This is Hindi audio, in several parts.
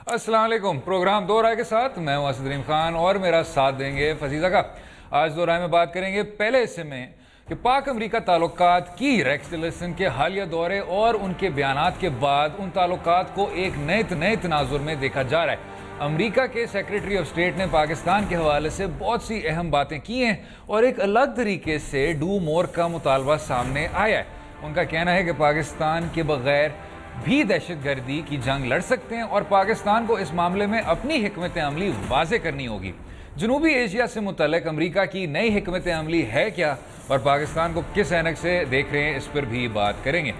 अस्सलाम वालेकुम। प्रोग्राम दो राय के साथ मैं हूं असदरीम खान और मेरा साथ देंगे फजीजा का। आज दो राय में बात करेंगे पहले हिस्से में कि पाक अमरीका ताल्लुकात की रेक्स टिलरसन के हालिया दौरे और उनके बयानात के बाद उन ताल्लुकात को एक नए तनाजुर में देखा जा रहा है। अमरीका के सेक्रेटरी ऑफ स्टेट ने पाकिस्तान के हवाले से बहुत सी अहम बातें की हैं और एक अलग तरीके से डू मोर का मुतालबा सामने आया है। उनका कहना है कि पाकिस्तान के बगैर भी दहशतगर्दी की जंग लड़ सकते हैं और पाकिस्तान को इस मामले में अपनी हिकमत अमली वाज़े करनी होगी। जनूबी एशिया से मुतल्लिक अमरीका की नई हिकमत अमली है क्या और पाकिस्तान को किस ऐनक से देख रहे हैं, इस पर भी बात करेंगे।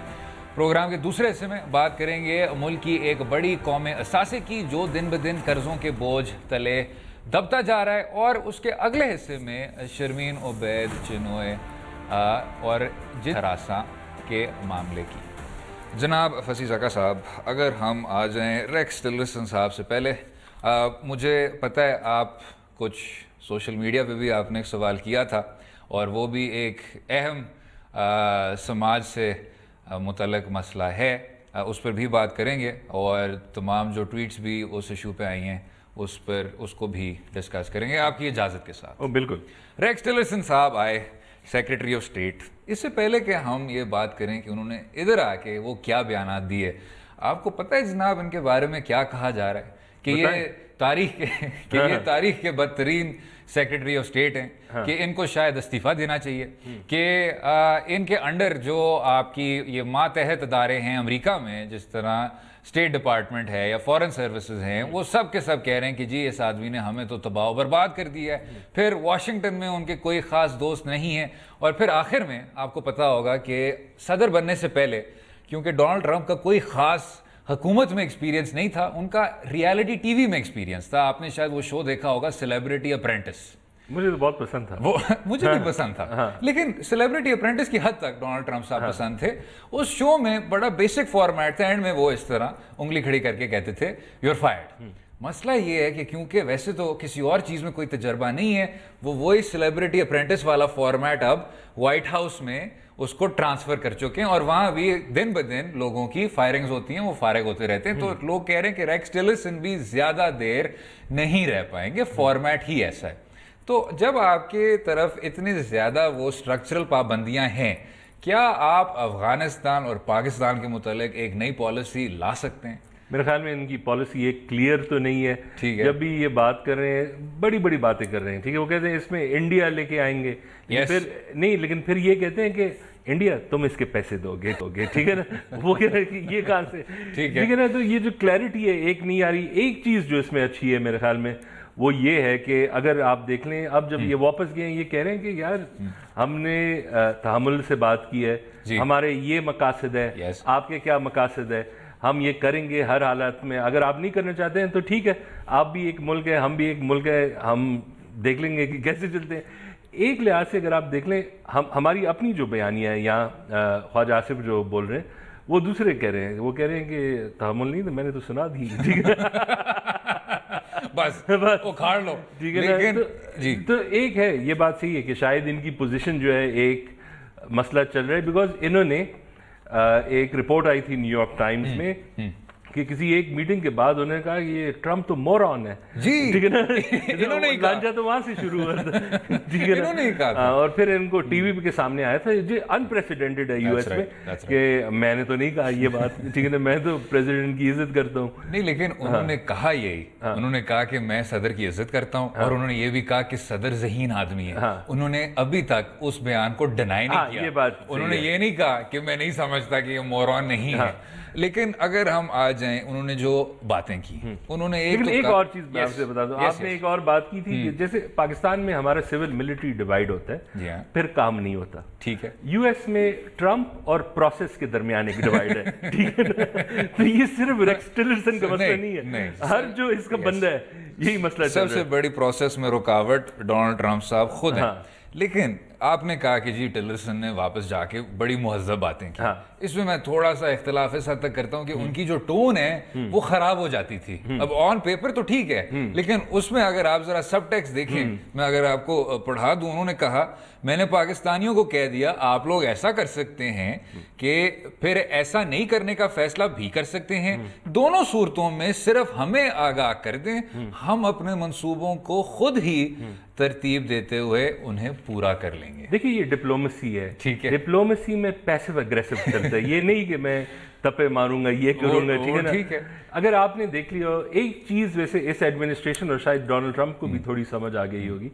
प्रोग्राम के दूसरे हिस्से में बात करेंगे मुल्क की एक बड़ी कौम असासे की जो दिन ब दिन कर्जों के बोझ तले दबता जा रहा है, और उसके अगले हिस्से में शर्मीन उबैद चिनोए और जिरासा के मामले की। जनाब फसीज़का साहब, अगर हम आ जाएं रेक्स टिलरसन साहब से पहले, मुझे पता है आप कुछ सोशल मीडिया पे भी आपने एक सवाल किया था और वो भी एक अहम समाज से मुतल्लिक मसला है, उस पर भी बात करेंगे और तमाम जो ट्वीट्स भी उस इशू पे आई हैं उस पर उसको भी डिस्कस करेंगे आपकी इजाज़त के साथ। बिल्कुल। रेक्स टिलरसन साहब आए सेक्रेटरी ऑफ स्टेट। इससे पहले कि हम ये बात करें कि उन्होंने इधर आके वो क्या बयानात दिए, आपको पता है जनाब इनके बारे में क्या कहा जा रहा है कि ये तारीख के बदतरीन सेक्रेटरी ऑफ स्टेट हैं। हाँ। कि इनको शायद इस्तीफा देना चाहिए, कि इनके अंडर जो आपकी ये मातहत अदारे हैं अमेरिका में, जिस तरह स्टेट डिपार्टमेंट है या फॉरेन सर्विसेज हैं, वो सब के सब कह रहे हैं कि जी इस आदमी ने हमें तो तबाह बर्बाद कर दिया है। फिर वाशिंगटन में उनके कोई ख़ास दोस्त नहीं है और फिर आखिर में आपको पता होगा कि सदर बनने से पहले, क्योंकि डोनाल्ड ट्रंप का कोई ख़ास हुकूमत में एक्सपीरियंस नहीं था, उनका रियलिटी टीवी में एक्सपीरियंस था। आपने शायद वो शो देखा होगा सेलिब्रिटी अप्रेंटिस, मुझे तो बहुत पसंद था वो मुझे भी पसंद था। हाँ। लेकिन सेलिब्रिटी अप्रेंटिस की हद तक डोनाल्ड ट्रंप साहब पसंद थे। उस शो में बड़ा बेसिक फॉर्मेट था, एंड में वो इस तरह उंगली खड़ी करके कहते थे यू आर फायर्ड। मसला ये है कि क्योंकि वैसे तो किसी और चीज़ में कोई तजर्बा नहीं है, वो वही सेलिब्रिटी अप्रेंटिस वाला फॉर्मेट अब व्हाइट हाउस में उसको ट्रांसफर कर चुके हैं और वहां भी दिन ब दिन लोगों की फायरिंग्स होती हैं, वो फारिग होते रहते हैं। तो लोग कह रहे हैं कि रेक्स टिलरसन भी ज्यादा देर नहीं रह पाएंगे, फॉर्मेट ही ऐसा है। तो जब आपके तरफ इतनी ज्यादा वो स्ट्रक्चरल पाबंदियां हैं, क्या आप अफगानिस्तान और पाकिस्तान के मुतालिक एक नई पॉलिसी ला सकते हैं? मेरे ख्याल में इनकी पॉलिसी एक क्लियर तो नहीं है। ठीक है। जब भी ये बात कर रहे हैं बड़ी बड़ी बातें कर रहे हैं, ठीक है, वो कहते हैं इसमें इंडिया लेके आएंगे, फिर नहीं, लेकिन फिर ये कहते हैं कि इंडिया तुम इसके पैसे दोगे, ठीक है ना। वो कह रहे हैं कि ये कहां से, ठीक है ना। तो ये जो क्लैरिटी है एक नहीं आ रही। एक चीज जो इसमें अच्छी है मेरे ख्याल में वो ये है कि अगर आप देख लें, अब जब ये वापस गए ये कह रहे हैं कि यार हमने तहम्मुल से बात की है, हमारे ये मकासद है, आपके क्या मकासद है, हम ये करेंगे हर हालत में। अगर आप नहीं करना चाहते हैं तो ठीक है, आप भी एक मुल्क है, हम भी एक मुल्क है, हम देख लेंगे कि कैसे चलते हैं। एक लिहाज से अगर आप देख लें, हमारी अपनी जो बयानियाँ है यहाँ ख्वाजा आसिफ जो बोल रहे हैं वो दूसरे कह रहे हैं, वो कह रहे हैं कि तहम्मुल नहीं, तो मैंने तो सुना दी, ठीक है। बस उखाड़ लो, ठीक है ना। तो एक है, ये बात सही है कि शायद इनकी पोजीशन जो है एक मसला चल रहा है, बिकॉज इन्होंने एक रिपोर्ट आई थी न्यूयॉर्क टाइम्स में कि किसी एक मीटिंग के बाद उन्होंने कहा कि ये ट्रम्प तो मोरॉन है, जी, ठीक है ना। इन्होंने लांछा तो वहां से शुरू हुआ था, ठीक है ना। और फिर इनको टीवी के सामने आया था, ये अनप्रेसिडेंटेड है यूएस में, कि मैंने तो नहीं कहा ये बात, ठीक है ना, मैं तो प्रेसिडेंट की इज्जत करता हूँ। नहीं, लेकिन उन्होंने कहा यही, उन्होंने कहा कि मैं सदर की इज्जत करता हूँ, और उन्होंने ये भी कहा कि सदर ज़हीन आदमी है। उन्होंने अभी तक उस बयान को डिनाई नहीं किया। ये बात उन्होंने ये नहीं कहा कि मैं नहीं समझता कि ये मोरॉन नहीं है। लेकिन अगर हम आ जाएं, उन्होंने जो बातें की, उन्होंने एक और चीज मैं आपसे बता दूं, आपने एक और बात की थी कि जैसे पाकिस्तान में हमारा सिविल मिलिट्री डिवाइड होता है, फिर काम नहीं होता, ठीक है। यूएस में ट्रम्प और प्रोसेस के दरमियान एक डिवाइड है, ठीक है ना। तो ये सिर्फ रेक्स टिलरसन का मसला नहीं है, हर जो इसका बंदा है यही मसला। सबसे बड़ी प्रोसेस में रुकावट डोनाल्ड ट्रंप साहब खुद है। लेकिन आपने कहा कि जी टिलरसन ने वापस जाके बड़ी मुहज़्ज़ब बातें की। हाँ। इसमें मैं थोड़ा सा इख्तिलाफ इस हद तक करता हूँ कि उनकी जो टोन है वो खराब हो जाती थी। अब ऑन पेपर तो ठीक है, लेकिन उसमें अगर आप जरा सब टेक्स्ट देखें, मैं अगर आपको पढ़ा दूं, उन्होंने कहा मैंने पाकिस्तानियों को कह दिया आप लोग ऐसा कर सकते हैं कि फिर ऐसा नहीं करने का फैसला भी कर सकते हैं। दोनों सूरतों में सिर्फ हमें आगाह कर दें, हम अपने मंसूबों को खुद ही तरतीब देते हुए उन्हें पूरा कर लेंगे। देखिए ये डिप्लोमेसी है, ठीक है। डिप्लोमेसी में पैसिव अग्रेसिव चलता है, ये नहीं कि मैं तपे मारूंगा ये करूंगा, ठीक है ना। ठीक है। अगर आपने देख लिया एक चीज वैसे इस एडमिनिस्ट्रेशन और शायद डोनाल्ड ट्रंप को भी थोड़ी समझ आ गई होगी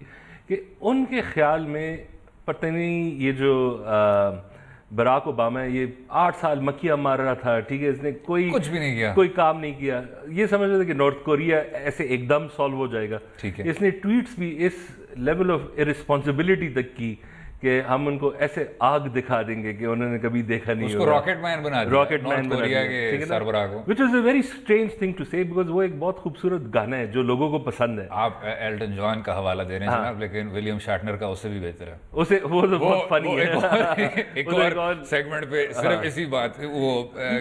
कि उनके ख्याल में पता नहीं ये जो बराक ओबामा है ये 8 साल मक्खियां मार रहा था, ठीक है, इसने कुछ भी नहीं किया, कोई काम नहीं किया। ये समझ रहे थे कि नॉर्थ कोरिया ऐसे एकदम सॉल्व हो जाएगा। ठीक है। इसने ट्वीट्स भी इस लेवल ऑफ इरिस्पॉन्सिबिलिटी तक की कि हम उनको ऐसे आग दिखा देंगे कि उन्होंने कभी देखा नहीं उसको रॉकेट मैन बना दिया, रॉकेट मैन बना दिया, ठीक है, सरबराह को, which is a very strange thing to say, because वो एक बहुत खूबसूरत गाना है जो लोगों को पसंद है। आप एल्टन जॉन का हवाला दे रहे हैं जनाब, लेकिन विलियम शार्टनर का उससे भी बेहतर है। उसे वो तो बहुत फनी है। एक और सेगमेंट पे सिर्फ इसी बात वो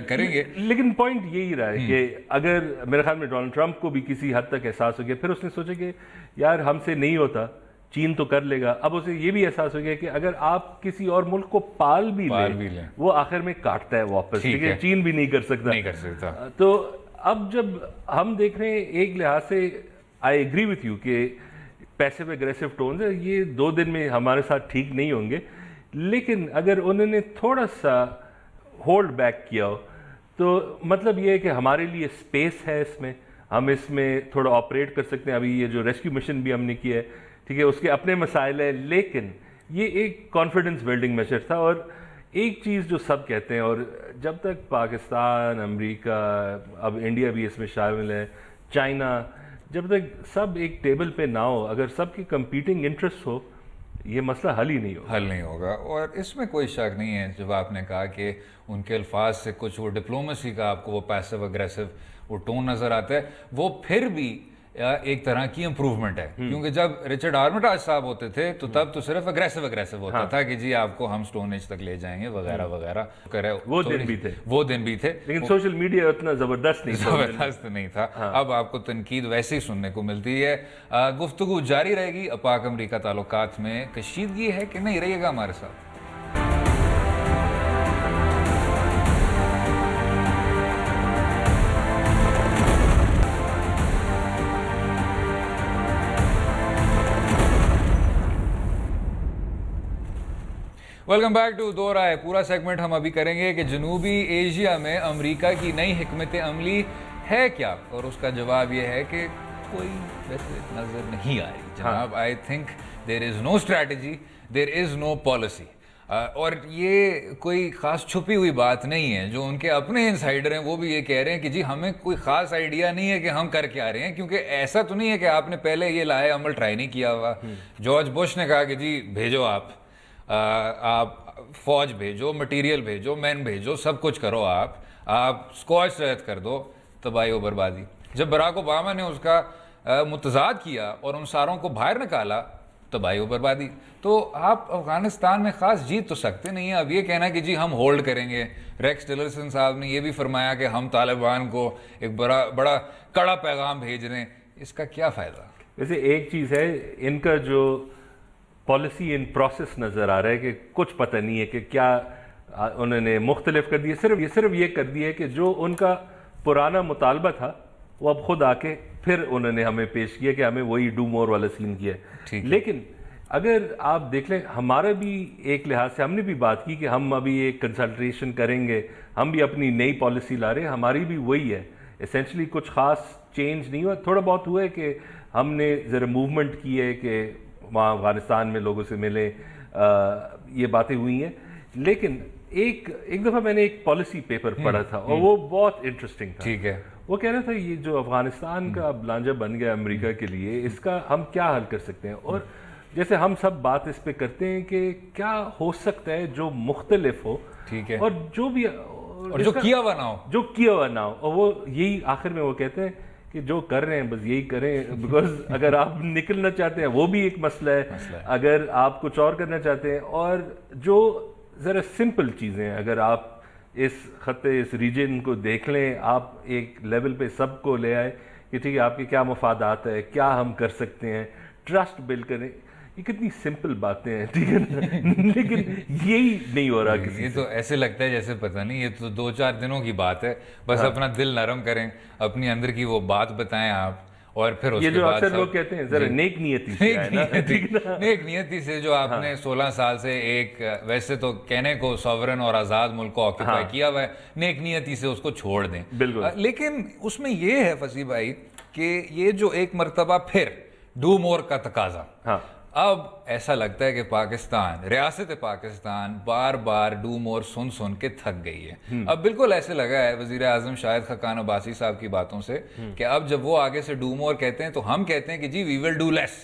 करेंगे। लेकिन पॉइंट यही रहा है कि अगर मेरे ख्याल में डोनाल्ड ट्रंप को भी किसी हद तक एहसास हो गया, फिर उसने सोचा कि यार हमसे नहीं होता, चीन तो कर लेगा। अब उसे ये भी एहसास हो गया कि अगर आप किसी और मुल्क को पाल भी ले वो आखिर में काटता है वापस, ठीक है, चीन भी नहीं कर सकता। तो अब जब हम देख रहे हैं एक लिहाज से आई एग्री विथ यू कि पैसिव एग्रेसिव टोन्स है, ये 2 दिन में हमारे साथ ठीक नहीं होंगे, लेकिन अगर उन्होंने थोड़ा सा होल्ड बैक किया हो तो मतलब ये है कि हमारे लिए स्पेस है, इसमें हम इसमें थोड़ा ऑपरेट कर सकते हैं। अभी ये जो रेस्क्यू मिशन भी हमने किया है, ठीक है, उसके अपने मसाइल है, लेकिन ये एक कॉन्फिडेंस बिल्डिंग मेजर था। और एक चीज़ जो सब कहते हैं, और जब तक पाकिस्तान, अमेरिका, अब इंडिया भी इसमें शामिल है, चाइना, जब तक सब एक टेबल पे ना हो, अगर सबकी कंपीटिंग इंटरेस्ट हो, ये मसला हल ही नहीं होगा। और इसमें कोई शक नहीं है, जब आपने कहा कि उनके अल्फाज से कुछ वो डिप्लोमेसी का आपको वो पैसिव अग्रेसिव वो टोन नज़र आता है, वो फिर भी एक तरह की इंप्रूवमेंट है। क्योंकि जब रिचर्ड आर्मिटाज साहब होते थे तो तब तो सिर्फ अग्रेसिव होता था कि जी आपको हम स्टोन एज तक ले जाएंगे वगैरह वगैरह करे। वो दिन भी थे, लेकिन सोशल मीडिया उतना जबरदस्त नहीं था। अब आपको तनकीद वैसे ही सुनने को मिलती है। गुफ्तगू जारी रहेगी। पाक अमरीका ताल्लुकात में कशीदगी है कि नहीं, रहिएगा हमारे साथ। वेलकम बैक टू दो राय। पूरा सेगमेंट हम अभी करेंगे कि जनूबी एशिया में अमेरिका की नई हिकमत अमली है क्या, और उसका जवाब यह है कि कोई वैसे नजर नहीं आ रही जनाब। I think there is no strategy, there is no policy. और ये कोई ख़ास छुपी हुई बात नहीं है। जो उनके अपने इनसाइडर हैं वो भी ये कह रहे हैं कि जी हमें कोई ख़ास आइडिया नहीं है कि हम कर क्या रहे हैं, क्योंकि ऐसा तो नहीं है कि आपने पहले ये लाए अमल ट्राई नहीं किया हुआ। जॉर्ज बुश ने कहा कि जी भेजो आप फौज भेजो, मटेरियल भेजो, मैन भेजो, सब कुछ करो, आप स्कॉच रहित कर दो, तबाही और बर्बादी। जब बराक ओबामा ने उसका मुतजाद किया और उन सारों को बाहर निकाला, तबाही और बर्बादी। तो आप अफगानिस्तान में खास जीत तो सकते नहीं है। अब ये कहना कि जी हम होल्ड करेंगे, रेक्स टिलरसन साहब ने ये भी फरमाया कि हम तालिबान को एक बड़ा कड़ा पैगाम भेज रहे हैं, इसका क्या फ़ायदा। वैसे एक चीज़ है, इनका जो पॉलिसी इन प्रोसेस नज़र आ रहा है कि कुछ पता नहीं है कि क्या उन्होंने मुख्तलिफ कर दिया। सिर्फ ये कर दिया है कि जो उनका पुराना मुतालबा था वो अब खुद आके फिर उन्होंने हमें पेश किया कि हमें वही डू मोर वाला सीन किया है। लेकिन अगर आप देख लें, हमारा भी एक लिहाज से हमने भी बात की कि हम अभी एक कंसल्टेशन करेंगे, हम भी अपनी नई पॉलिसी ला रहे हैं, हमारी भी वही है। एसेंशली कुछ ख़ास चेंज नहीं हुआ, थोड़ा बहुत हुआ है कि हमने ज़रा मूवमेंट की है कि वहाँ अफगानिस्तान में लोगों से मिले, ये बातें हुई हैं। लेकिन एक दफ़ा मैंने एक पॉलिसी पेपर पढ़ा था और वो बहुत इंटरेस्टिंग था। ठीक है। वो कह रहा था ये जो अफगानिस्तान का लांजा बन गया अमेरिका के लिए, इसका हम क्या हल कर सकते हैं। और जैसे हम सब बात इस पे करते हैं कि क्या हो सकता है जो मुख्तलिफ हो, ठीक है, और जो भी और जो किया हुआ ना हो, और वो यही आखिर में वो कहते हैं कि जो कर रहे हैं बस यही करें, बिकॉज अगर आप निकलना चाहते हैं वो भी एक मसला है, अगर आप कुछ और करना चाहते हैं, और जो ज़रा सिंपल चीज़ें हैं अगर आप इस खत्ते इस रीजन को देख लें, आप एक लेवल पे सबको ले आए कि ठीक है आपके क्या मफादात है, क्या हम कर सकते हैं, ट्रस्ट बिल्ड करें, ये कितनी सिंपल बातें हैं, ठीक है ना लेकिन यही नहीं हो रहा किसी ये तो ऐसे लगता है जैसे पता नहीं, ये तो 2-4 दिनों की बात है, बस अपना दिल नरम करें, अपनी अंदर की वो बात बताएं आप, और फिर उसके ये जो बाद अक्सर लोग कहते हैं जरा नेक नियति से आए ना, ठीक ना? नेक नियति से जो आपने 16 साल से एक वैसे तो कहने को सॉवरन और आज़ाद मुल्क को ऑक्यूपाई किया हुआ है, नेक नियति से उसको छोड़ दें। बिल्कुल। लेकिन उसमें ये है फसी भाई कि ये जो एक मर्तबा फिर डू मोर का तकाजा, अब ऐसा लगता है कि पाकिस्तान, रियासत पाकिस्तान बार बार डू मोर सुन सुन के थक गई है। अब बिल्कुल ऐसे लगा है वजीर आजम शाहिद खकान अब्बासी साहब की बातों से कि अब जब वो आगे से डू मोर कहते हैं तो हम कहते हैं कि जी वी विल डू लेस,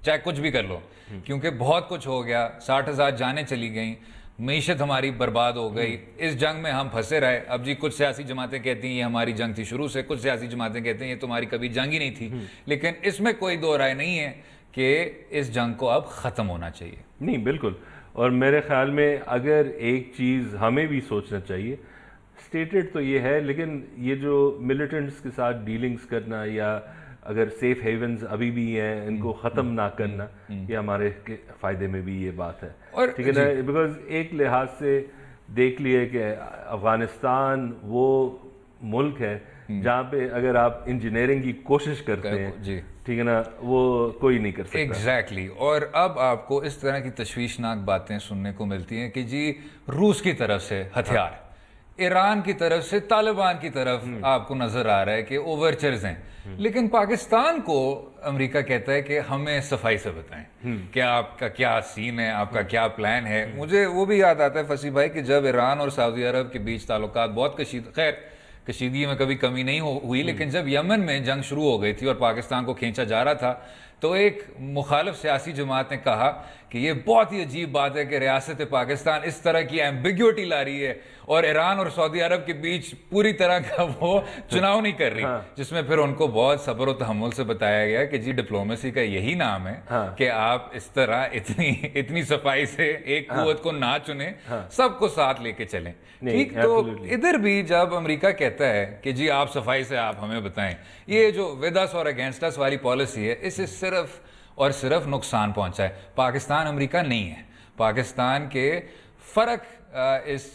चाहे कुछ भी कर लो, क्योंकि बहुत कुछ हो गया, 60,000 जानें चली गई, मीशत हमारी बर्बाद हो गई, इस जंग में हम फंसे रहे। अब जी कुछ सियासी जमातें कहती हैं ये हमारी जंग थी शुरू से, कुछ सियासी जमातें कहती हैं ये तुम्हारी कभी जंग ही नहीं थी, लेकिन इसमें कोई दो राय नहीं है कि इस जंग को अब ख़त्म होना चाहिए। नहीं बिल्कुल, और मेरे ख्याल में अगर एक चीज़ हमें भी सोचना चाहिए, स्टेटेड तो ये है, लेकिन ये जो मिलिटेंट्स के साथ डीलिंग्स करना या अगर सेफ हेवन्स अभी भी हैं इनको ख़त्म ना करना, ये हमारे के फ़ायदे में भी ये बात है, और ठीक है ना, बिकॉज एक लिहाज से देख लिए कि अफ़गानिस्तान वो मुल्क है जहाँ पे अगर आप इंजीनियरिंग की कोशिश करते हैं, ठीक है ना, वो कोई नहीं कर सकता। एग्जैक्टली। और अब आपको इस तरह की तशवीशनाक बातें सुनने को मिलती हैं कि जी रूस की तरफ से हथियार, ईरान की तरफ से तालिबान की तरफ आपको नजर आ रहा है कि ओवरचर्स हैं, लेकिन पाकिस्तान को अमेरिका कहता है कि हमें सफाई से बताएं कि आपका क्या सीन है, आपका क्या प्लान है। मुझे वो भी याद आता है फसी भाई कि जब ईरान और सऊदी अरब के बीच ताल्लुकात बहुत कशीदगी में कभी कमी नहीं हुई, लेकिन जब यमन में जंग शुरू हो गई थी और पाकिस्तान को खींचा जा रहा था, तो एक मुखालिफ सियासी जमात ने कहा कि ये बहुत ही अजीब बात है कि रियासत पाकिस्तान इस तरह की एम्बिग्यूटी ला रही है और ईरान और सऊदी अरब के बीच पूरी तरह का वो चुनाव नहीं कर रही, जिसमें फिर उनको बहुत सब्र और तहम्मुल से बताया गया कि जी डिप्लोमेसी का यही नाम है कि आप इस तरह इतनी सफाई से एक कुव्वत को ना चुने, सबको साथ लेके चलें। ठीक, तो इधर भी जब अमेरिका कहता है कि जी आप सफाई से आप हमें बताएं, ये जो विद अस और अगेंस्ट अस वाली पॉलिसी है, इससे सिर्फ और सिर्फ नुकसान पहुंचा है। पाकिस्तान अमेरिका नहीं है, पाकिस्तान के फर्क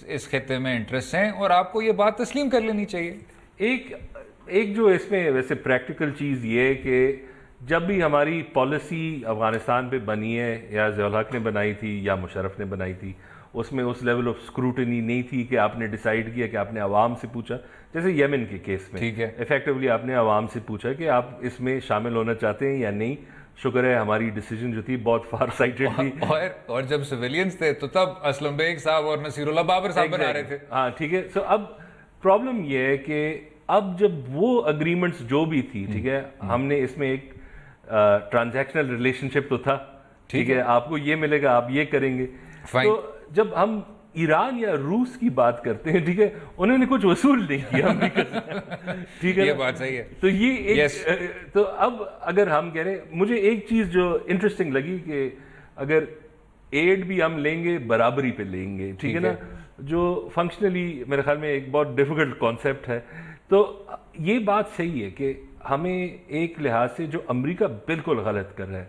इस खित्ते में इंटरेस्ट हैं और आपको ये बात तस्लीम कर लेनी चाहिए। एक जो इसमें वैसे प्रैक्टिकल चीज़ ये है कि जब भी हमारी पॉलिसी अफगानिस्तान पे बनी है, या ज़ियाउल हक ने बनाई थी या मुशर्रफ ने बनाई थी, उसमें उस लेवल ऑफ स्क्रूटनी नहीं थी कि आपने डिसाइड किया कि आपने आवाम से पूछा, जैसे येमेन के केस में ठीक है, इफेक्टिवली आपने आवाम से पूछा कि आप इसमें शामिल होना चाहते हैं या नहीं। शुक्र है हमारी डिसीजन जो थी बहुत फार साइटेड थी, और जब सिविलियंस थे तो तब असलम बेग साहब और नसीरुल्लाह बाबर साहब बना रहे थे। हाँ ठीक है। सो अब प्रॉब्लम यह है कि अब जब वो अग्रीमेंट्स जो भी थी, ठीक है, हमने इसमें एक ट्रांजैक्शनल रिलेशनशिप तो था, ठीक है, आपको ये मिलेगा आप ये करेंगे। तो जब हम ईरान या रूस की बात करते हैं, ठीक है, उन्होंने कुछ वसूल नहीं किया अमेरिका से, ठीक है, ये बात सही है। तो ये एक तो अब अगर हम कह रहे हैं, मुझे एक चीज जो इंटरेस्टिंग लगी कि अगर एड भी हम लेंगे बराबरी पे लेंगे, ठीक है ना, जो फंक्शनली मेरे ख्याल में एक बहुत डिफिकल्ट कॉन्सेप्ट है। तो ये बात सही है कि हमें एक लिहाज से जो अमेरिका बिल्कुल गलत कर रहा है,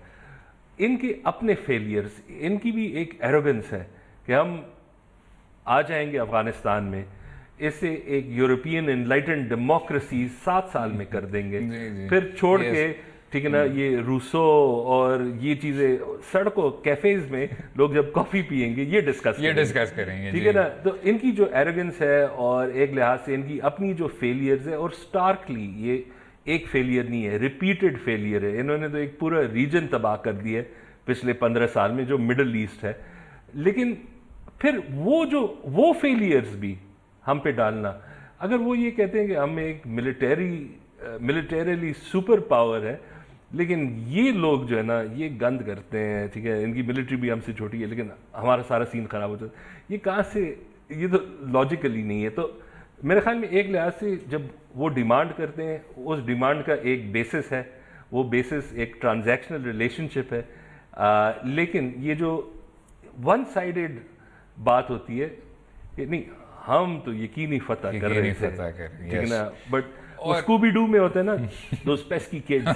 इनके अपने फेलियर्स, इनकी भी एक एरोगेंस है कि हम आ जाएंगे अफगानिस्तान में, इससे एक यूरोपियन एनलाइटेंड डेमोक्रेसी 7 साल में कर देंगे, फिर छोड़ के, ठीक है ना, ये रूसो और ये चीजें सड़कों कैफेज में लोग जब कॉफी पियेंगे ये डिस्कस करेंगे, ठीक है ना। तो इनकी जो एरोगेंस है और एक लिहाज से इनकी अपनी जो फेलियर्स है, और स्टार्कली ये एक फेलियर नहीं है, रिपीटेड फेलियर है। इन्होंने तो एक पूरा रीजन तबाह कर दिया है पिछले 15 साल में, जो मिडल ईस्ट है। लेकिन फिर वो फेलियर्स भी हम पे डालना, अगर वो ये कहते हैं कि हम एक मिलिटरीली सुपर पावर है, लेकिन ये लोग जो है ना ये गंद करते हैं, ठीक है, इनकी मिलिट्री भी हमसे छोटी है लेकिन हमारा सारा सीन खराब हो जाता है, ये कहाँ से, ये तो लॉजिकली नहीं है। तो मेरे ख्याल में एक लिहाज से जब वो डिमांड करते हैं, उस डिमांड का एक बेसिस है, वो बेसिस एक ट्रांजैक्शनल रिलेशनशिप है। लेकिन ये जो वन साइडेड बात होती है कि नहीं, हम तो यकीनी फतह कर रहे थे, ठीक है ना, बट स्कूबी डू में होता है ना, those pesky kids,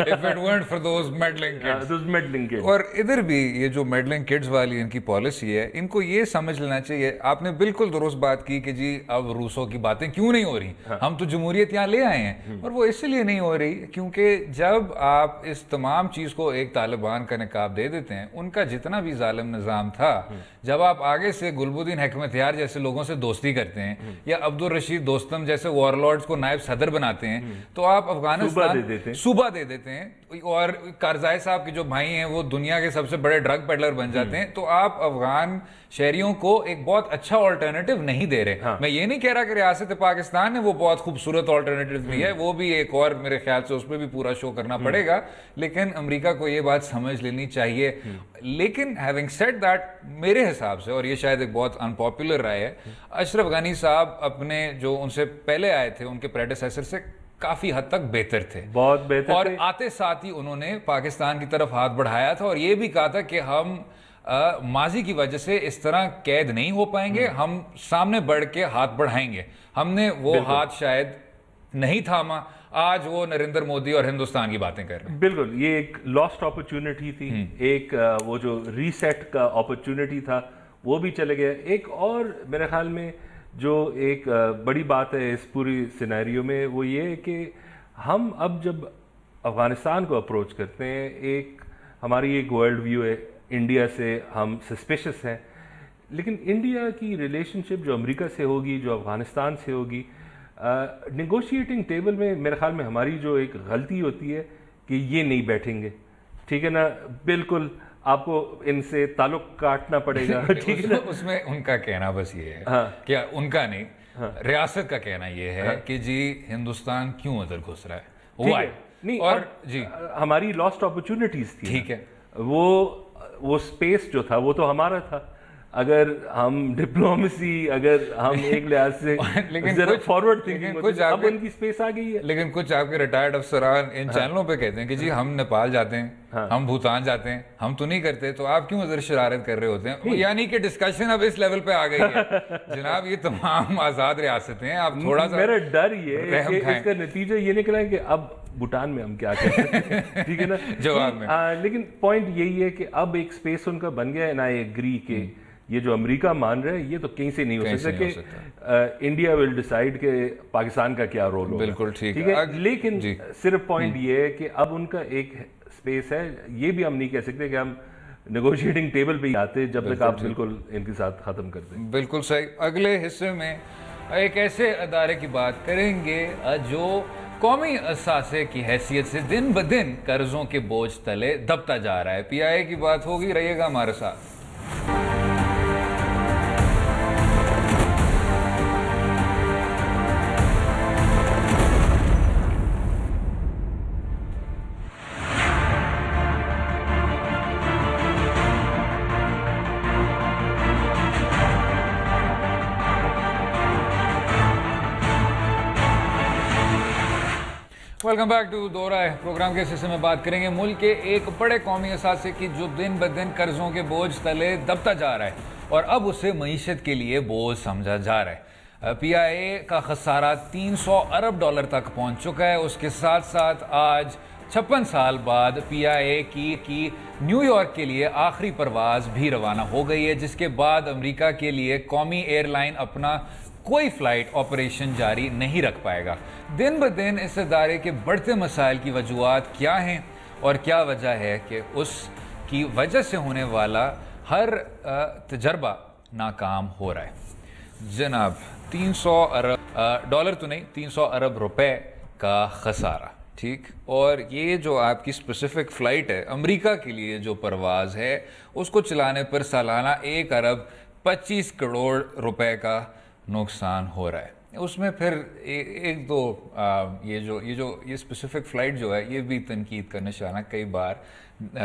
if it weren't for those meddling kids, those meddling kids। और इधर भी ये जो meddling kids वाली इनकी पॉलिसी है, इनको ये समझ लेना चाहिए। आपने बिल्कुल दुरुस्त बात की कि जी अब रूसों की बातें क्यों नहीं हो रही, हम तो जमहूरियत यहाँ ले आए हैं, और वो इसलिए नहीं हो रही क्योंकि जब आप इस तमाम चीज़ को एक तालिबान का निकाब दे देते हैं, उनका जितना भी जालिम निज़ाम था, जब आप आगे से गुलबुद्दीन हकमतयार जैसे लोगों से दोस्ती करते हैं या अब्दुल रशीद दोस्तम जैसे वॉरलॉर्ड्स को नायब सदर बनाते हैं, तो आप अफगानिस्तान सूबा दे देते हैं, और कारजाई साहब के जो भाई हैं वो दुनिया के सबसे बड़े ड्रग पेडलर बन जाते हैं, तो आप अफगान शहरियों को एक बहुत अच्छा ऑल्टरनेटिव नहीं दे रहे। मैं ये नहीं कह रहा कि रियासत पाकिस्तान है वो बहुत खूबसूरत ऑल्टरनेटिव भी है, वो भी एक और मेरे ख्याल से उस पर भी पूरा शो करना पड़ेगा, लेकिन अमेरिका को ये बात समझ लेनी चाहिए। लेकिन हैविंग सेड दैट, मेरे हिसाब से, और ये शायद एक बहुत अनपॉपुलर राय है, अशरफ गनी साहब अपने जो उनसे पहले आए थे उनके प्रेडेसेसर से काफी हद तक बेहतर थे, बहुत बेहतर और आते साथ ही उन्होंने पाकिस्तान की तरफ हाथ बढ़ाया था और ये भी कहा था कि हम माजी की वजह से इस तरह कैद नहीं हो पाएंगे, हम सामने बढ़ के हाथ बढ़ाएंगे। हमने वो हाथ शायद नहीं थामा, आज वो नरेंद्र मोदी और हिंदुस्तान की बातें कर रहे हैं। बिल्कुल, ये एक लॉस्ट अपॉर्चुनिटी थी, एक वो जो रीसेट का अपॉर्चुनिटी था वो भी चले गया। एक और मेरे ख्याल में जो एक बड़ी बात है इस पूरी सिनेरियो में, वो ये है कि हम अब जब अफगानिस्तान को अप्रोच करते हैं, एक हमारी एक वर्ल्ड व्यू है, इंडिया से हम सस्पिशियस हैं, लेकिन इंडिया की रिलेशनशिप जो अमेरिका से होगी, जो अफगानिस्तान से होगी, नेगोशिएटिंग टेबल में मेरे ख्याल में हमारी जो एक गलती होती है कि ये नहीं बैठेंगे, ठीक है ना, बिल्कुल आपको इनसे ताल्लुक काटना पड़ेगा, ठीक है ना। उसमें उनका कहना बस ये है, क्या उनका नहीं, रियासत का कहना ये है कि जी हिंदुस्तान क्यों उधर घुस रहा है, वो नहीं, और जी हमारी लॉस्ट अपॉर्चुनिटीज थी, ठीक है, वो स्पेस जो था वो तो हमारा था। अगर हम डिप्लोमेसी, अगर हम एक लिहाज से लेकिन फॉरवर्ड थिंकिंग, अब उनकी स्पेस आ गई है। लेकिन कुछ आपके रिटायर्ड अफसरान इन चैनलों पे कहते हैं कि जी हम नेपाल जाते हैं, हम भूटान जाते हैं, हम तो नहीं करते, तो आप क्यों उधर शरारत कर रहे होते हैं। यानी कि डिस्कशन अब इस लेवल पे आ गई है जनाब, ये तमाम आजाद रियासतें हैं, आप थोड़ा सा, मेरा डर ये है कि इसका नतीजा ये निकला है कि अब भूटान में हम क्या कर सकते हैं, ठीक है ना, जवाब में। लेकिन पॉइंट यही है कि अब एक स्पेस उनका बन गया है, एंड आई एग्री कि ये जो अमेरिका मान रहा है ये तो कहीं से नहीं हो सकता कि इंडिया विल डिसाइड कि पाकिस्तान का क्या रोल होगा। बिल्कुल ठीक है, लेकिन सिर्फ पॉइंट ये है कि अब उनका एक स्पेस है, ये भी हम नहीं कह सकते कि हम नेगोशिएटिंग टेबल पे ही आते जब तक आप बिल्कुल इनके साथ खत्म कर दें। बिल्कुल सही। अगले हिस्से में एक ऐसे अदारे की बात करेंगे जो कौमी असासे की हैसियत से दिन ब दिन कर्जों के बोझ तले दबता जा रहा है। PIA की बात होगी, रहिएगा हमारे साथ। वेलकम बैक टू दौरा है। प्रोग्राम के हिस्से में बात करेंगे मुल्क के एक बड़े कौमी असासे की जो दिन ब दिन कर्जों के बोझ तले दबता जा रहा है और अब उसे मईशत के लिए बोझ समझा जा रहा है। PIA का खसारा 300 अरब डॉलर तक पहुंच चुका है। उसके साथ साथ आज 56 साल बाद PIA की न्यूयॉर्क के लिए आखिरी परवाज भी रवाना हो गई है, जिसके बाद अमेरिका के लिए कौमी एयरलाइन अपना कोई फ्लाइट ऑपरेशन जारी नहीं रख पाएगा। दिन ब दिन इस इदारे के बढ़ते मसाइल की वजूहात क्या हैं और क्या वजह है कि उसकी वजह से होने वाला हर तजर्बा नाकाम हो रहा है। जनाब 300 अरब डॉलर तो नहीं, 300 अरब रुपए का खसारा, ठीक। और ये जो आपकी स्पेसिफिक फ़्लाइट है, अमेरिका के लिए जो परवाज़ है, उसको चलाने पर सालाना 1 अरब 25 करोड़ रुपए का नुकसान हो रहा है। उसमें फिर एक दो ये स्पेसिफिक फ़्लाइट जो है, ये भी तनकीद का निशाना कई बार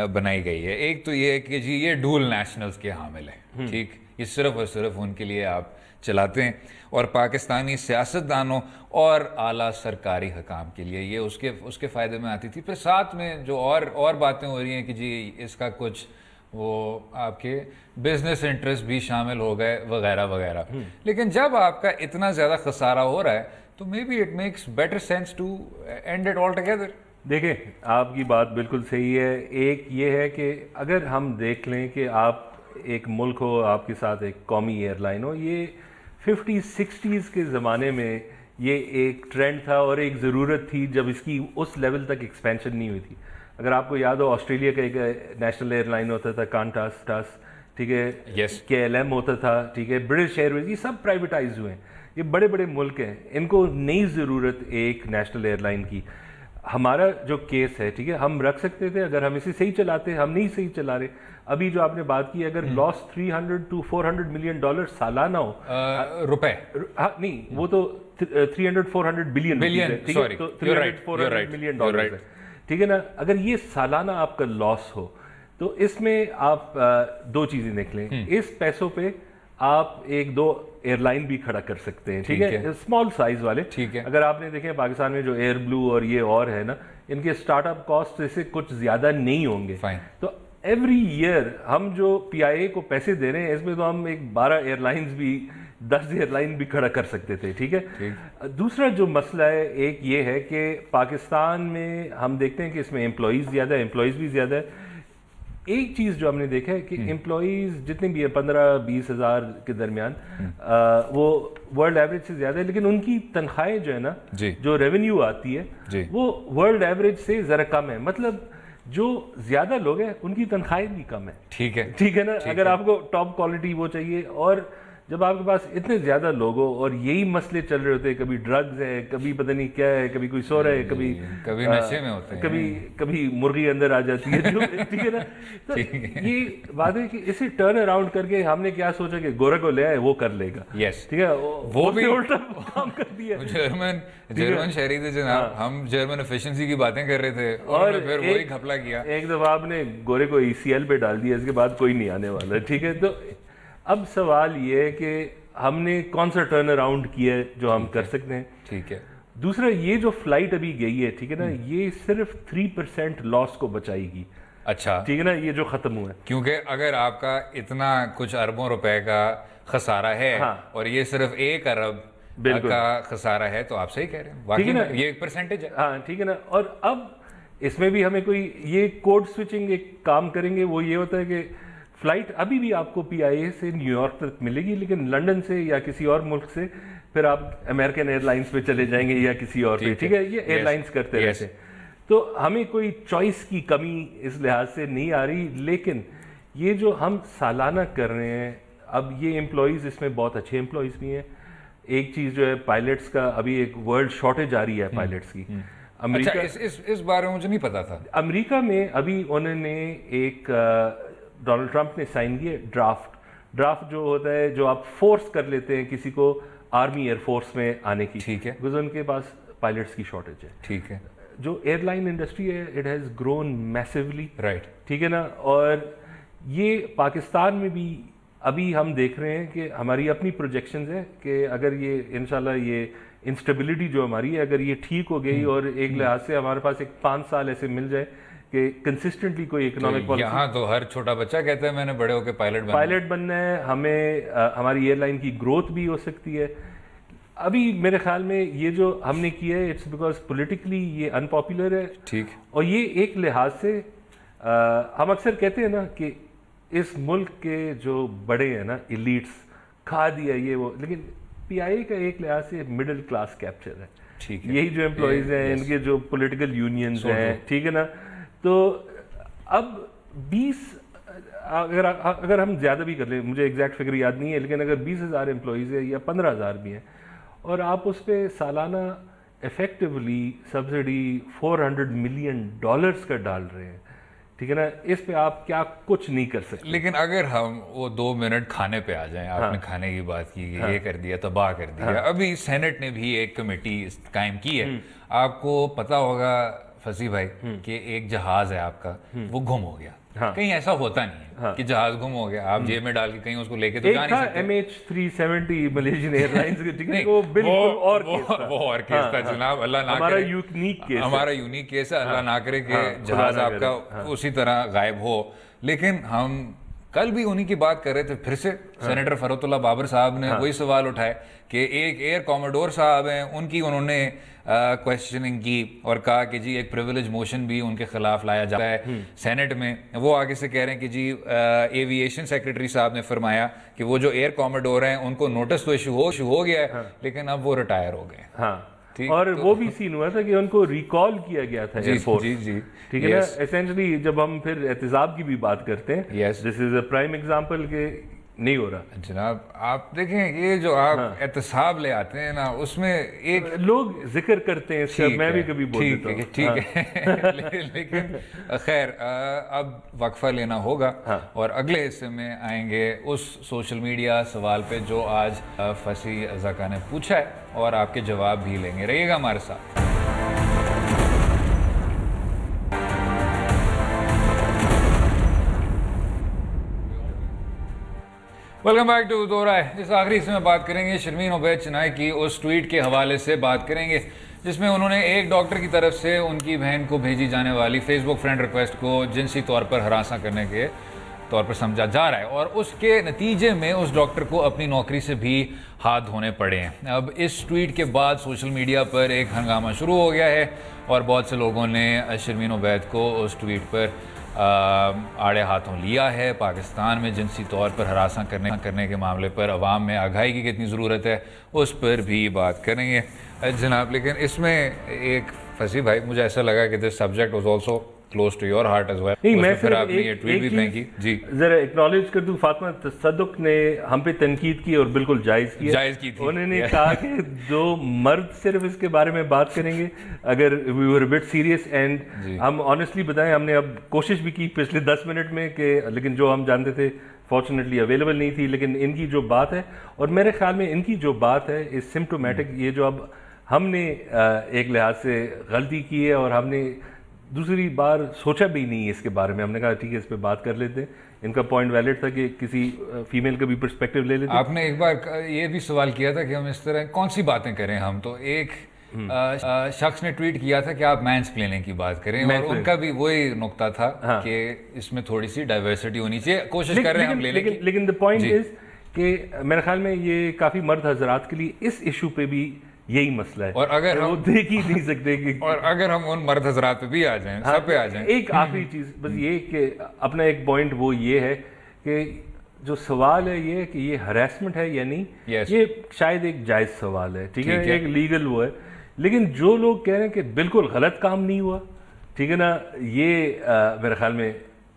बनाई गई है। एक तो ये है कि जी ये डुअल नेशनल्स के हामिल है, ठीक। ये सिर्फ और सिर्फ उनके लिए आप चलाते हैं, और पाकिस्तानी सियासतदानों और आला सरकारी हकाम के लिए ये उसके फ़ायदे में आती थी। फिर साथ में जो और बातें हो रही हैं कि जी इसका कुछ वो आपके बिजनेस इंटरेस्ट भी शामिल हो गए वगैरह वगैरह। लेकिन जब आपका इतना ज़्यादा खसारा हो रहा है तो maybe it makes better sense to end it all together. देखिए, आपकी बात बिल्कुल सही है। एक ये है कि अगर हम देख लें कि आप एक मुल्क हो, आपके साथ एक कौमी एयरलाइन हो, ये 50-60s के ज़माने में ये एक ट्रेंड था और एक ज़रूरत थी जब इसकी उस लेवल तक एक्सपेंशन नहीं हुई थी। अगर आपको याद हो, ऑस्ट्रेलिया का एक नेशनल एयरलाइन होता था कांटास, ठीक है, KLM होता था, ठीक है, ब्रिटिश एयरवेज, ये सब प्राइवेटाइज हुए हैं। ये बड़े बड़े मुल्क हैं, इनको नई ज़रूरत एक नेशनल एयरलाइन की। हमारा जो केस है, ठीक है, हम रख सकते थे अगर हम इसे सही चलाते, हम नहीं सही चला रहे। अभी जो आपने बात की, अगर लॉस 300 to 400 मिलियन डॉलर सालाना हो, रुपए, हाँ नहीं, वो तो 300-400 बिलियन, ठीक है, तो 300-400 मिलियन डॉलर है, ठीक है ना। अगर ये सालाना आपका लॉस हो तो इसमें आप दो चीजें देख लें। इस पैसों पे आप एक दो एयरलाइन भी खड़ा कर सकते हैं, ठीक है, स्मॉल साइज वाले, ठीक है। अगर आपने देखे पाकिस्तान में जो एयर ब्लू और ये और है ना, इनके स्टार्टअप कॉस्ट से कुछ ज्यादा नहीं होंगे। तो एवरी ईयर हम जो PIA को पैसे दे रहे हैं, इसमें तो हम एक 12 एयरलाइंस भी, 10 एयरलाइन भी खड़ा कर सकते थे, ठीक है। दूसरा जो मसला है एक ये है कि पाकिस्तान में हम देखते हैं कि इसमें एम्प्लॉयज़ भी ज़्यादा है। एक चीज़ जो हमने देखा है कि एम्प्लॉयज़ जितने भी है 15-20 हज़ार के दरमियान, वो वर्ल्ड एवरेज से ज़्यादा है, लेकिन उनकी तनख्वाहें जो है ना, जो रेवेन्यू आती है वो वर्ल्ड एवरेज से ज़रा कम है। मतलब जो ज़्यादा लोग हैं उनकी तनख्वाहें भी कम है, ठीक है ना। अगर आपको टॉप क्वालिटी वो चाहिए, और जब आपके पास इतने ज़्यादा लोग हो और यही मसले चल रहे होते हैं, कभी ड्रग्स है, कभी पता नहीं क्या है, कभी कोई सो रहा है, कभी नशे में होते हैं, कभी मुर्गी अंदर आ जाती है, ठीक है ना। तो ये बात है कि इसे टर्न अराउंड करके हमने क्या सोचा कि गोरा को ले आए, वो कर लेगा, ठीक है, वो भी उल्टा काम कर दिया। जर्मन शहरी थे जनाब, हम जर्मन एफिशिएंसी की बातें कर रहे थे और फिर वही घपला किया। एक दफा आपने गोरे को ECL पे डाल दिया, इसके बाद कोई नहीं आने वाला, ठीक है। तो अब सवाल ये है कि हमने कौन सा टर्न अराउंड किया है जो हम कर सकते हैं, ठीक है। दूसरा, ये जो फ्लाइट अभी गई है, ठीक है ना, ये सिर्फ 3% लॉस को बचाएगी, अच्छा, ठीक है ना, ये जो खत्म हुआ है। क्योंकि अगर आपका इतना कुछ अरबों रुपए का खसारा है, और ये सिर्फ 1 अरब का खसारा है, तो आप सही कह रहे हैं, वाकई में ये 1% है, हाँ, ठीक है ना। और अब इसमें भी हमें कोई ये कोड स्विचिंग एक काम करेंगे, वो ये होता है कि फ्लाइट अभी भी आपको PIA से न्यूयॉर्क तक मिलेगी, लेकिन लंदन से या किसी और मुल्क से फिर आप अमेरिकन एयरलाइंस पे चले जाएंगे या किसी और पे, ठीक है। ये एयरलाइंस करते रहते हैं, तो हमें कोई चॉइस की कमी इस लिहाज से नहीं आ रही। लेकिन ये जो हम सालाना कर रहे हैं, अब ये एम्प्लॉयज़, इसमें बहुत अच्छे एम्प्लॉयज़ भी हैं। एक चीज़ जो है पायलट्स का, अभी एक वर्ल्ड शॉर्टेज आ रही है पायलट्स की। अमेरिका, अच्छा, इस बारे में मुझे नहीं पता था। अमेरिका में अभी उन्होंने एक डोनाल्ड ट्रंप ने साइन किया ड्राफ्ट जो होता है, जो आप फोर्स कर लेते हैं किसी को आर्मी एयरफोर्स में आने की, ठीक है, बिकॉज उनके पास पायलट्स की शॉर्टेज है, ठीक है। जो एयरलाइन इंडस्ट्री है, it has grown massively, right, ठीक है ना। और ये पाकिस्तान में भी अभी हम देख रहे हैं कि हमारी अपनी प्रोजेक्शंस है कि अगर ये इंशाल्लाह ये इंस्टेबिलिटी जो हमारी है, अगर ये ठीक हो गई और एक लिहाज से हमारे पास एक 5 साल ऐसे मिल जाए कि कंसिस्टेंटली कोई इकोनॉमिक पॉलिसी, यहाँ तो हर छोटा बच्चा कहता है मैंने बड़े होकर पायलट बनना है, हमें हमारी एयरलाइन की ग्रोथ भी हो सकती है। अभी मेरे ख्याल में ये जो हमने किया है, इट्स बिकॉज पॉलिटिकली ये अनपॉपुलर है, ठीक, और ये एक लिहाज से हम अक्सर कहते हैं ना कि इस मुल्क के जो बड़े हैं ना, इलीट्स, खा दिया ये वो, लेकिन PIA का एक लिहाज से मिडिल क्लास कैप्चर है, ठीक है। यही जो एम्प्लॉयज़ हैं, इनके जो पॉलिटिकल यूनियंस हैं, ठीक है ना। तो अब 20, अगर हम ज़्यादा भी कर लें, मुझे एग्जैक्ट फिगर याद नहीं है, लेकिन अगर 20,000 एम्प्लॉयज़ है या 15,000 भी हैं, और आप उस पर सालाना इफेक्टिवली सब्सिडी $400 मिलियन का डाल रहे हैं, ठीक है ना, इस पे आप क्या कुछ नहीं कर सकते। लेकिन अगर हम वो 2 मिनट खाने पे आ जाएं, आपने खाने की बात की, ये कर दिया, तबाह कर दिया। अभी सेनेट ने भी एक कमेटी कायम की है, आपको पता होगा फसी भाई कि एक जहाज है आपका वो गुम हो गया। कहीं ऐसा होता नहीं है कि जहाज गुम हो गया, आप जेब में डाल के कहीं उसको लेके तो जा नहीं सकते। MH370 मलेशियन एयरलाइंस के टिकट वो बिल्कुल वो और केस था जनाब। अल्लाह ना हमारा करे, यूनिक केस हमारा यूनिक केस है। अल्लाह ना करे कि जहाज आपका उसी तरह गायब हो। लेकिन हम कल भी उन्हीं की बात कर रहे थे, फिर से सेनेटर फरहतुल्लाह बाबर साहब ने वही सवाल उठाए कि एक एयर कॉमोडोर साहब हैं, उनकी उन्होंने क्वेश्चनिंग की और कहा कि जी एक प्रिविलेज मोशन भी उनके खिलाफ लाया जाता है सेनेट में। वो आगे से कह रहे हैं कि जी एविएशन सेक्रेटरी साहब ने फरमाया कि वो जो एयर कॉमोडोर हैं उनको नोटिस तो इशू हो गया है, लेकिन अब वो रिटायर हो गए। और वो भी सीन हुआ था कि उनको रिकॉल किया गया था एयरफोर्स। जी ठीक है ना। एसेंशली जब हम फिर एहतजाब की भी बात करते हैं, this is a prime example के नहीं हो रहा जनाब। आप देखें ये जो आप एहतसाब ले आते हैं ना, उसमें एक लोग जिक्र करते हैं इसका, मैं भी कभी बोल देता हूं। ठीक है लेकिन खैर अब वक्फा लेना होगा और अगले हिस्से में आएंगे उस सोशल मीडिया सवाल पे जो आज फसी अज़ाका ने पूछा है और आपके जवाब भी लेंगे। रहिएगा हमारे साथ। वेलकम बैक टू दो राय। इस आखिरी हिस्से में बात करेंगे शर्मीन उबैद चिनाई की उस ट्वीट के हवाले से बात करेंगे जिसमें उन्होंने एक डॉक्टर की तरफ से उनकी बहन को भेजी जाने वाली फेसबुक फ्रेंड रिक्वेस्ट को जिनसी तौर पर हरासा करने के तौर पर समझा जा रहा है और उसके नतीजे में उस डॉक्टर को अपनी नौकरी से भी हाथ धोने पड़े हैं। अब इस ट्वीट के बाद सोशल मीडिया पर एक हंगामा शुरू हो गया है और बहुत से लोगों ने शर्मीन उबैद को उस ट्वीट पर आड़े हाथों लिया है। पाकिस्तान में जिनसी तौर पर हरासा करने के मामले पर अवाम में आगाही की कितनी ज़रूरत है उस पर भी बात करेंगे जनाब। लेकिन इसमें एक फसी भाई मुझे ऐसा लगा कि this subject was also close to your heart as well. नहीं, मैं फिर आपने ये ट्वीट भी फेंकी जी। जरा एक्नॉलेज कर दूं, फातिमा तसद्दुक ने हम पे तनकीद की और बिल्कुल जायज़ की थी। उन्होंने कहा कि जो मर्द सिर्फ इसके बारे में बात करेंगे, अगर we were a bit serious and हम ऑनेस्टली बताएं, हमने अब कोशिश भी की पिछले 10 मिनट में कि लेकिन जो हम जानते थे फॉर्चुनेटली अवेलेबल नहीं थी। लेकिन इनकी जो बात है और मेरे ख्याल में इनकी जो बात है इस सिम्टोमेटिक, ये जो अब हमने एक लिहाज से गलती की है और हमने दूसरी बार सोचा भी नहीं इसके बारे में, हमने कहा ठीक है इस पे बात कर लेते हैं। इनका पॉइंट वैलिड था कि किसी फीमेल का भी पर्सपेक्टिव ले लेते। आपने एक बार ये भी सवाल किया था कि हम इस तरह कौन सी बातें करें। हम तो एक शख्स ने ट्वीट किया था कि आप मैंसप्लेनिंग की बात करें और उनका भी वही नुक्ता था कि इसमें थोड़ी सी डाइवर्सिटी होनी चाहिए। कोशिश कर रहे हैं हम लेने की। लेकिन द पॉइंट इज कि मेरे ख्याल में ये काफी मर्द हजरात के लिए इस इशू पे भी यही मसला है और अगर हम देख ही नहीं सकते कि और अगर हम उन मर्द हजरात पे भी आ जाएं, सब पे आ जाएं। एक आखिरी चीज बस ये कि अपना एक पॉइंट वो ये है कि जो सवाल है ये कि ये हरासमेंट है या नहीं, ये शायद एक जायज सवाल है, ठीक है, एक लीगल वो है। लेकिन जो लोग कह रहे हैं कि बिल्कुल गलत काम नहीं हुआ, ठीक है ना, ये मेरे ख्याल में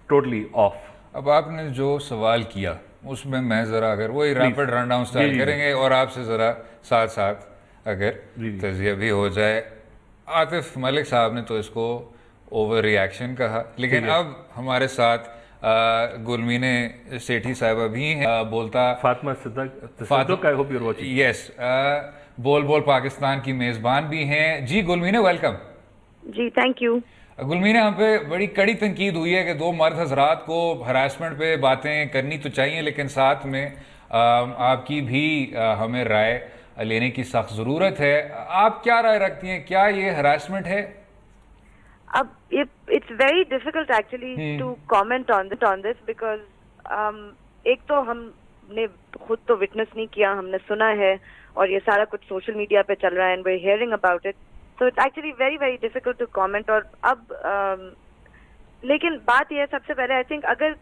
टोटली ऑफ। अब आपने जो सवाल किया उसमें मैं जरा अगर वही रैपिड रन डाउन स्टाइल करेंगे और आपसे जरा साथ साथ अगर तजिया भी हो जाए। आतिफ मलिक साहब ने तो इसको ओवर रिएक्शन कहा, लेकिन अब हमारे साथ गुलमीने सेठी साहिबा भी हैं। बोलता Fatima Tasadduq, I hope you are watching. Yes, बोल बोल पाकिस्तान की मेजबान भी हैं। जी गुलमीने, वेलकम जी। Thank you. गुलमीने, हम पे बड़ी कड़ी तनकीद हुई है कि दो मर्द हजरात को हरासमेंट पे बातें करनी तो चाहिए, लेकिन साथ में आपकी भी हमें राय लेने की सख्त जरूरत है। आप क्या राय रखती हैं, क्या ये हरासमेंट है? अब it's very difficult actually to comment on this because एक तो हमने खुद तो विटनेस नहीं किया, हमने सुना है और ये सारा कुछ सोशल मीडिया पे चल रहा है and we are hearing about it, so it's actually very very difficult to comment. और अब लेकिन बात यह है, सबसे पहले आई थिंक अगर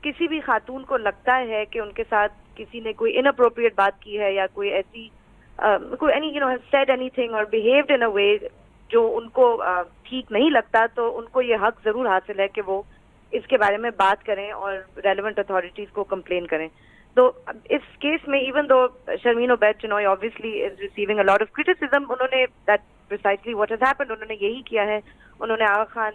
किसी भी खातून को लगता है कि उनके साथ किसी ने कोई इनअप्रोप्रिएट बात की है या कोई ऐसी कोई any you know has said anything और बिहेव्ड इन अ वे जो उनको ठीक नहीं लगता, तो उनको ये हक जरूर हासिल है कि वो इसके बारे में बात करें और रेलेवेंट अथॉरिटीज को कंप्लेन करें। तो इस केस में even though Sharmeen Obaid Chinoy obviously is receiving a lot of criticism, उन्होंने that precisely what has happened, उन्होंने यही किया है। उन्होंने आगा खान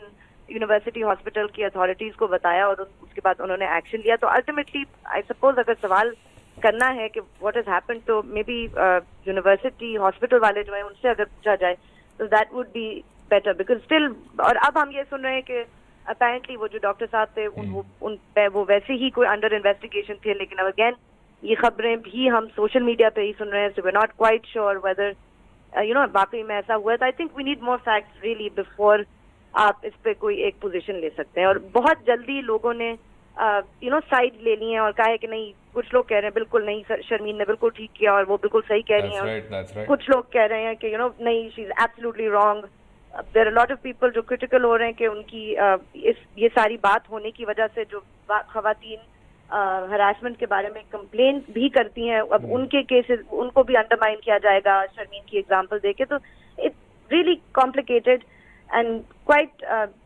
यूनिवर्सिटी हॉस्पिटल की अथॉरिटीज को बताया और उसके बाद उन्होंने एक्शन लिया। तो अल्टीमेटली आई सपोज अगर सवाल करना है कि व्हाट हैज हैपेंड, तो मे बी यूनिवर्सिटी हॉस्पिटल वाले जो है उनसे अगर पूछा जाए तो that would be better because still, और अब हम ये सुन रहे हैं कि अपेरेंटली वो जो डॉक्टर साहब थे उन पे वो वैसे ही कोई अंडर इन्वेस्टिगेशन थे, लेकिन अब अगेन ये खबरें भी हम सोशल मीडिया पे ही सुन रहे हैं, so we are not quite sure whether वाकई में ऐसा हुआ था। I think we need more facts really before आप इस पे कोई एक पोजीशन ले सकते हैं। और बहुत जल्दी लोगों ने साइड ले ली है और कहा है कि नहीं, कुछ लोग कह रहे हैं बिल्कुल नहीं, शर्मीन ने बिल्कुल ठीक किया और वो बिल्कुल सही कह रही हैं। कुछ लोग कह रहे हैं कि नहीं, she is absolutely wrong. There are lot of people जो क्रिटिकल हो रहे हैं कि उनकी ये सारी बात होने की वजह से जो खवातीन हरासमेंट के बारे में कंप्लेन भी करती हैं, अब उनके केसेस उनको भी अंडरमाइन किया जाएगा शर्मीन की एग्जांपल देके। तो it's really complicated and quite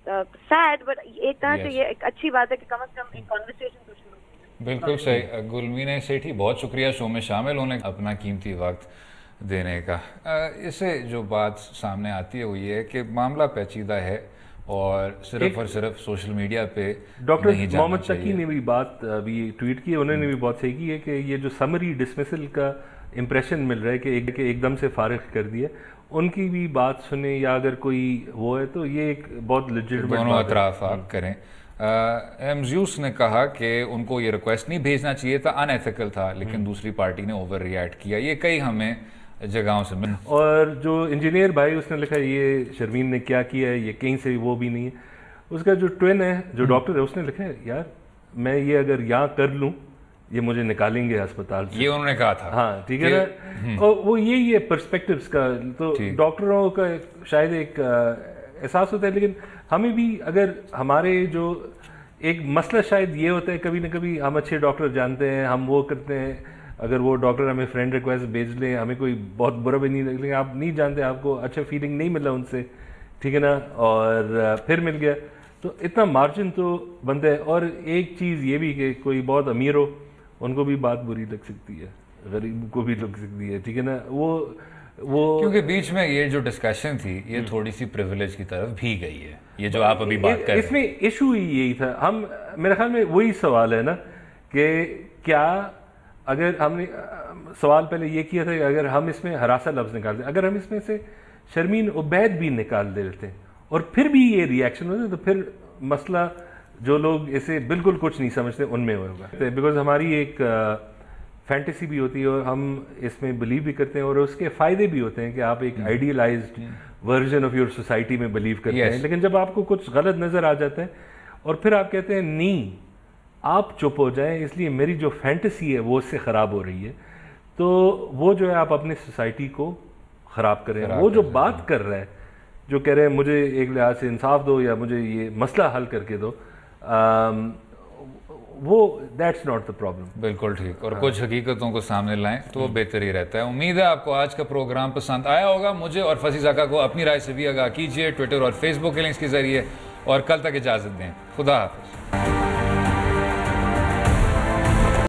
sad, but एक तरह से ये एक अच्छी बात है कि कम से कम एक कॉन्वर्सेशन तो शुरू। बिल्कुल सही। गुलमीना सेठी, बहुत शुक्रिया शो में शामिल होने, अपना कीमती वक्त देने का। इससे जो बात सामने आती है वो ये है कि मामला पेचीदा है और सिर्फ सोशल मीडिया पे डॉक्टर मोहम्मद तकी ने भी बात अभी ट्वीट की है, उन्होंने भी बहुत सही की है कि ये जो समरी डिसमिसल का इम्प्रेशन मिल रहा है कि एकदम से फारिग कर दिया, उनकी भी बात सुने या अगर कोई वो है तो ये एक बहुत लेजिटिमेट दोनों अतराफ आप करें। एमजूस ने कहा कि उनको ये रिक्वेस्ट नहीं भेजना चाहिए था, अनएथिकल था, लेकिन दूसरी पार्टी ने ओवर रिएक्ट किया। ये कई हमें जगहों से मिल। और जो इंजीनियर भाई उसने लिखा ये शर्मीन ने क्या किया है, ये कहीं से वो भी नहीं है। उसका जो ट्विन है जो डॉक्टर है उसने लिखा है, यार मैं ये अगर यहाँ कर लूँ ये मुझे निकालेंगे अस्पताल से, ये उन्होंने कहा था। हाँ ठीक है ना। और वो यही है पर्सपेक्टिव्स का, तो डॉक्टरों का शायद एक एहसास होता है, लेकिन हमें भी अगर हमारे जो एक मसला शायद ये होता है, कभी ना कभी हम अच्छे डॉक्टर जानते हैं, हम वो करते हैं, अगर वो डॉक्टर हमें फ्रेंड रिक्वेस्ट भेज लें, हमें कोई बहुत बुरा भी नहीं लगेगा, आप नहीं जानते, आपको अच्छा फीलिंग नहीं मिला उनसे, ठीक है ना, और फिर मिल गया, तो इतना मार्जिन तो बनता है। और एक चीज़ ये भी कि कोई बहुत अमीर हो उनको भी बात बुरी लग सकती है, गरीब को भी लग सकती है, ठीक है ना। वो क्योंकि बीच में ये जो डिस्कशन थी ये थोड़ी सी प्रिविलेज की तरफ भी गई है, ये जो आप अभी बात कर रहे हैं। इसमें इशू ही यही था, हम मेरे ख्याल में वही सवाल है ना कि क्या अगर हमने सवाल पहले ये किया था कि अगर हम इसमें हरासा लफ्ज़ निकाल दें, अगर हम इसमें से शर्मीन उबैद भी निकाल देते और फिर भी ये रिएक्शन होते, तो फिर मसला जो लोग इसे बिल्कुल कुछ नहीं समझते उनमें होगा। बिकॉज हमारी एक फैंटेसी भी होती है और हम इसमें बिलीव भी करते हैं, और उसके फ़ायदे भी होते हैं कि आप एक idealised version of your society में बिलीव करते हैं। लेकिन जब आपको कुछ गलत नज़र आ जाता है और फिर आप कहते हैं नहीं आप चुप हो जाएं, इसलिए मेरी जो फैंटेसी है वो उससे ख़राब हो रही है, तो वो जो है आप अपने सोसाइटी को ख़राब कर रहे हैं। वो जो बात कर रहा है, जो कह रहे हैं मुझे एक लिहाज से इंसाफ दो या मुझे ये मसला हल करके दो, वो दैट्स नॉट द प्रॉब्लम। बिल्कुल ठीक। और कुछ हकीकतों को सामने लाएं तो वो बेहतर ही रहता है। उम्मीद है आपको आज का प्रोग्राम पसंद आया होगा। मुझे और फसीज़ाका को अपनी राय से भी आगाह कीजिए ट्विटर और फेसबुक के लिंक्स के जरिए, और कल तक इजाज़त दें। खुदा हाफ़िज़।